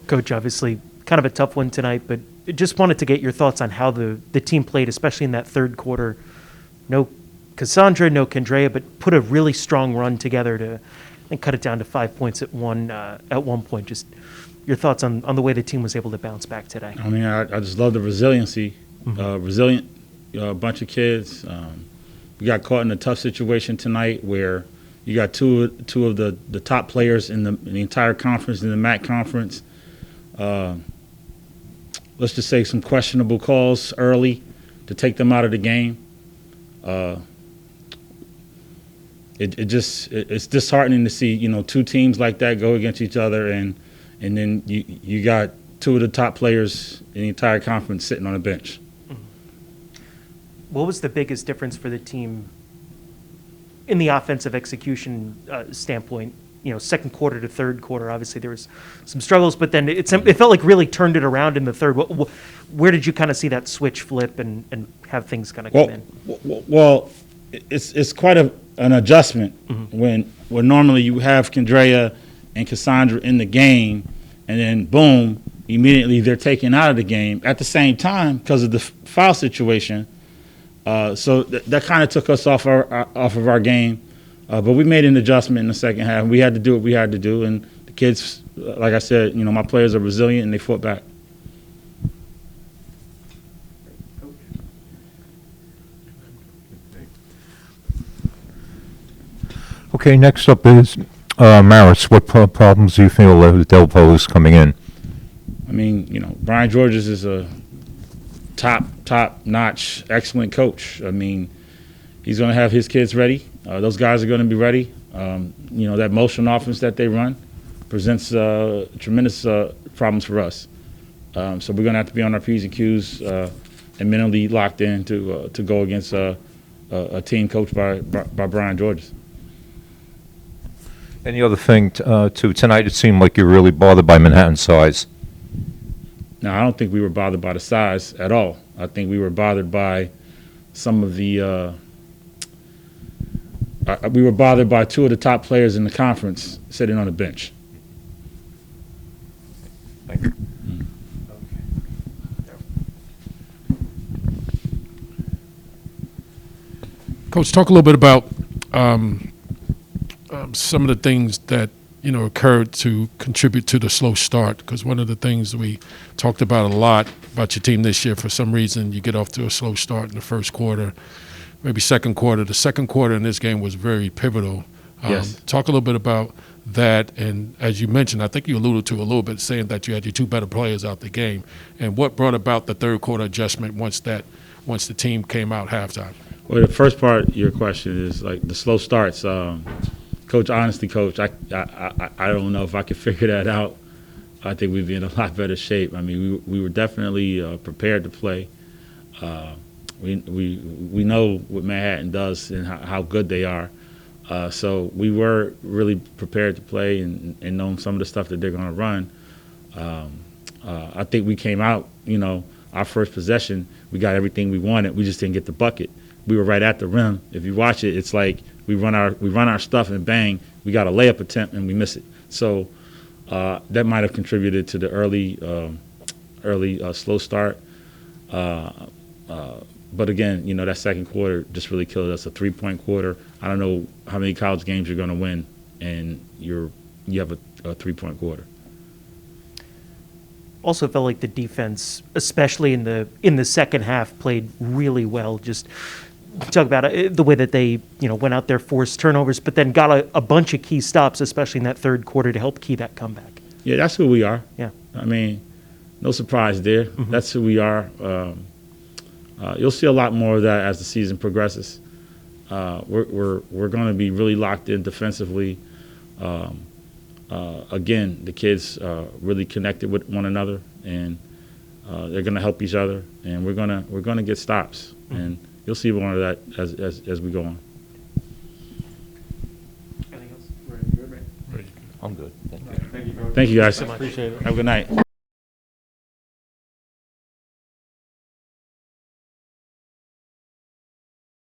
Coach, obviously kind of a tough one tonight, but just wanted to get your thoughts on how the team played, especially in that third quarter. No Cassandra, no Kendrea, but put a really strong run together to and cut it down to 5 points at one point. Just your thoughts on the way the team was able to bounce back today. I mean, I just love the resiliency, resilient bunch of kids. We got caught in a tough situation tonight where you got two of the top players in the entire conference, in the MAC conference. Let's just say some questionable calls early to take them out of the game. It's disheartening to see two teams like that go against each other, and then you got two of the top players in the entire conference sitting on a bench. What was the biggest difference for the team in the offensive execution standpoint? Second quarter to third quarter, obviously there was some struggles, but then it felt like really turned it around in the third. Where did you kind of see that switch flip and have things kind of come in? Well, it's quite an adjustment when normally you have Kendrea and Cassandra in the game, and then boom, immediately they're taken out of the game at the same time because of the foul situation. So that kind of took us off of our game. But we made an adjustment in the second half. We had to do what we had to do, and the kids, like I said, my players are resilient and they fought back. Okay, next up is Maris. What problems do you feel they'll pose coming in? I mean, Brian Georges is a top-notch, excellent coach. I mean, he's going to have his kids ready. Those guys are going to be ready. That motion offense that they run presents tremendous problems for us. So we're going to have to be on our P's and Q's and mentally locked in to go against a team coached by Brian Georges. Any other thing, too? Tonight it seemed like you were really bothered by Manhattan's size. No, I don't think we were bothered by the size at all. I think we were bothered by some of the we were bothered by two of the top players in the conference sitting on the bench. Thank you. Coach, talk a little bit about some of the things that occurred to contribute to the slow start, because one of the things we talked about a lot about your team this year, for some reason you get off to a slow start in the first quarter, maybe second quarter. The second quarter in this game was very pivotal. Yes. Talk a little bit about that, and as you mentioned, I think you alluded to a little bit, saying that you had your two better players out the game, and what brought about the third quarter adjustment once the team came out halftime. Well, the first part of your question is like the slow starts. Coach, honestly, Coach, I don't know if I could figure that out. I think we'd be in a lot better shape. I mean, we were definitely prepared to play. We know what Manhattan does and how good they are. So we were really prepared to play and knowing some of the stuff that they're going to run. I think we came out, our first possession, we got everything we wanted. We just didn't get the bucket. We were right at the rim. If you watch it, it's like we run our stuff and bang, we got a layup attempt and we miss it. So that might have contributed to the early slow start. But again, that second quarter just really killed us. A 3-point quarter. I don't know how many college games you're going to win, and you have a 3-point quarter. Also felt like the defense, especially in the second half, played really well. Just talk about the way that they went out there, forced turnovers, but then got a bunch of key stops, especially in that third quarter, to help key that comeback. Yeah, that's who we are. Yeah. I mean, no surprise there. That's who we are. You'll see a lot more of that as the season progresses. We're going to be really locked in defensively. Again, the kids really connected with one another, and they're going to help each other, and we're going to get stops, and you'll see more of that as we go on. Anything else? I'm good. Thank you. Thank you guys. Appreciate it. Have a good night.